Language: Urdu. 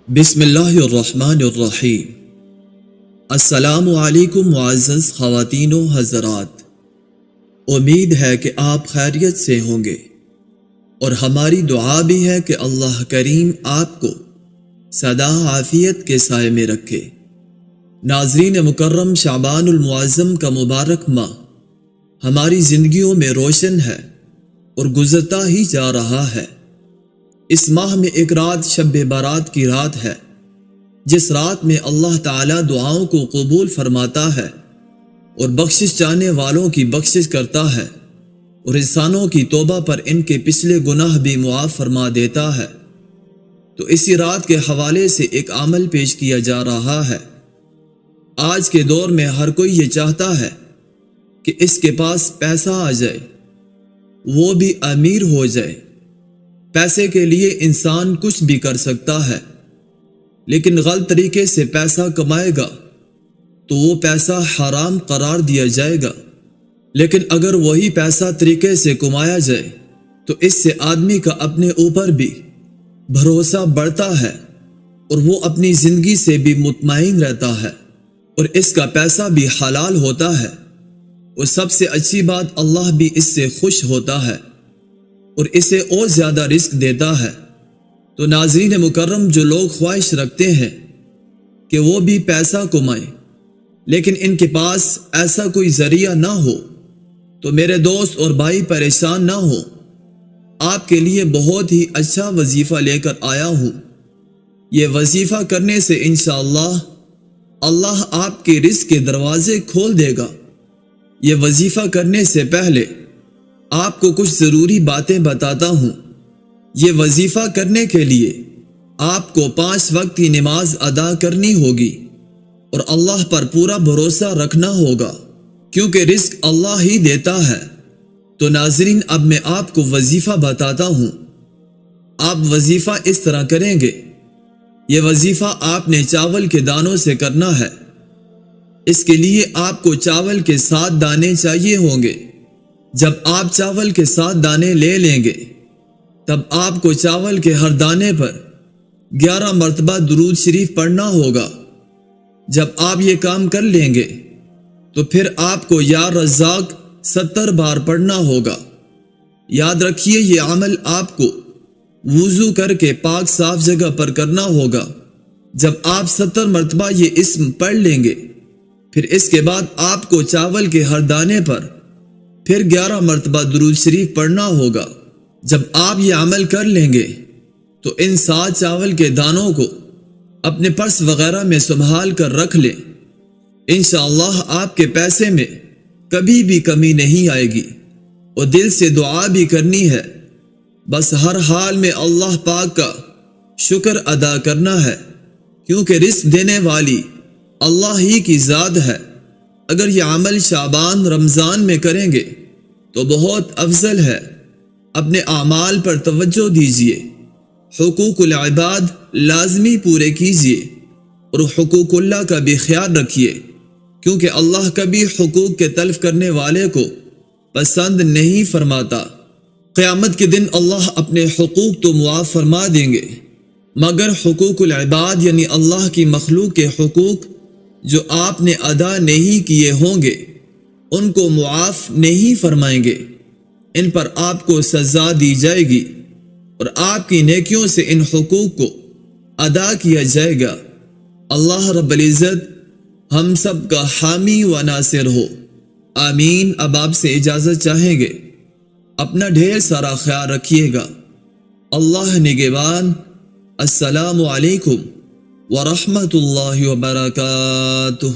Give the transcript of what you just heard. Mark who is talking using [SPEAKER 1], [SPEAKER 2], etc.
[SPEAKER 1] بسم اللہ الرحمن الرحیم۔ السلام علیکم معزز خواتین و حضرات، امید ہے کہ آپ خیریت سے ہوں گے اور ہماری دعا بھی ہے کہ اللہ کریم آپ کو سدا عافیت کے سائے میں رکھے۔ ناظرین مکرم، شعبان المعظم کا مبارک ماہ ہماری زندگیوں میں روشن ہے اور گزرتا ہی جا رہا ہے۔ اس ماہ میں ایک رات شب برات کی رات ہے، جس رات میں اللہ تعالیٰ دعاؤں کو قبول فرماتا ہے اور بخشش چاہنے والوں کی بخشش کرتا ہے اور انسانوں کی توبہ پر ان کے پچھلے گناہ بھی معاف فرما دیتا ہے۔ تو اسی رات کے حوالے سے ایک عمل پیش کیا جا رہا ہے۔ آج کے دور میں ہر کوئی یہ چاہتا ہے کہ اس کے پاس پیسہ آ جائے، وہ بھی امیر ہو جائے۔ پیسے کے لیے انسان کچھ بھی کر سکتا ہے، لیکن غلط طریقے سے پیسہ کمائے گا تو وہ پیسہ حرام قرار دیا جائے گا۔ لیکن اگر وہی پیسہ طریقے سے کمایا جائے تو اس سے آدمی کا اپنے اوپر بھی بھروسہ بڑھتا ہے اور وہ اپنی زندگی سے بھی مطمئن رہتا ہے اور اس کا پیسہ بھی حلال ہوتا ہے، اور سب سے اچھی بات اللہ بھی اس سے خوش ہوتا ہے اور اسے اور زیادہ رزق دیتا ہے۔ تو ناظرین مکرم، جو لوگ خواہش رکھتے ہیں کہ وہ بھی پیسہ کمائیں لیکن ان کے پاس ایسا کوئی ذریعہ نہ ہو، تو میرے دوست اور بھائی پریشان نہ ہو، آپ کے لیے بہت ہی اچھا وظیفہ لے کر آیا ہوں۔ یہ وظیفہ کرنے سے انشاءاللہ اللہ آپ کے رزق کے دروازے کھول دے گا۔ یہ وظیفہ کرنے سے پہلے آپ کو کچھ ضروری باتیں بتاتا ہوں۔ یہ وظیفہ کرنے کے لیے آپ کو 5 وقت کی نماز ادا کرنی ہوگی اور اللہ پر پورا بھروسہ رکھنا ہوگا، کیونکہ رزق اللہ ہی دیتا ہے۔ تو ناظرین، اب میں آپ کو وظیفہ بتاتا ہوں۔ آپ وظیفہ اس طرح کریں گے۔ یہ وظیفہ آپ نے چاول کے دانوں سے کرنا ہے۔ اس کے لیے آپ کو چاول کے 7 دانے چاہیے ہوں گے۔ جب آپ چاول کے 7 دانے لے لیں گے، تب آپ کو چاول کے ہر دانے پر 11 مرتبہ درود شریف پڑھنا ہوگا۔ جب آپ یہ کام کر لیں گے تو پھر آپ کو یا رزاق 70 بار پڑھنا ہوگا۔ یاد رکھیے، یہ عمل آپ کو وضو کر کے پاک صاف جگہ پر کرنا ہوگا۔ جب آپ 70 مرتبہ یہ اسم پڑھ لیں گے، پھر اس کے بعد آپ کو چاول کے ہر دانے پر پھر 11 مرتبہ درود شریف پڑھنا ہوگا۔ جب آپ یہ عمل کر لیں گے تو ان 7 چاول کے دانوں کو اپنے پرس وغیرہ میں سنبھال کر رکھ لیں۔ انشاءاللہ آپ کے پیسے میں کبھی بھی کمی نہیں آئے گی، اور دل سے دعا بھی کرنی ہے۔ بس ہر حال میں اللہ پاک کا شکر ادا کرنا ہے، کیونکہ رزق دینے والی اللہ ہی کی ذات ہے۔ اگر یہ عمل شعبان رمضان میں کریں گے تو بہت افضل ہے۔ اپنے اعمال پر توجہ دیجیے، حقوق العباد لازمی پورے کیجیے اور حقوق اللہ کا بھی خیال رکھیے، کیونکہ اللہ کبھی حقوق کے تلف کرنے والے کو پسند نہیں فرماتا۔ قیامت کے دن اللہ اپنے حقوق تو معاف فرما دیں گے، مگر حقوق العباد یعنی اللہ کی مخلوق کے حقوق جو آپ نے ادا نہیں کیے ہوں گے، ان کو معاف نہیں فرمائیں گے۔ ان پر آپ کو سزا دی جائے گی اور آپ کی نیکیوں سے ان حقوق کو ادا کیا جائے گا۔ اللہ رب العزت ہم سب کا حامی و ناصر ہو، آمین۔ اب آپ سے اجازت چاہیں گے، اپنا ڈھیر سارا خیال رکھیے گا۔ اللہ نگہبان۔ السلام علیکم ورحمۃ اللہ وبرکاتہ۔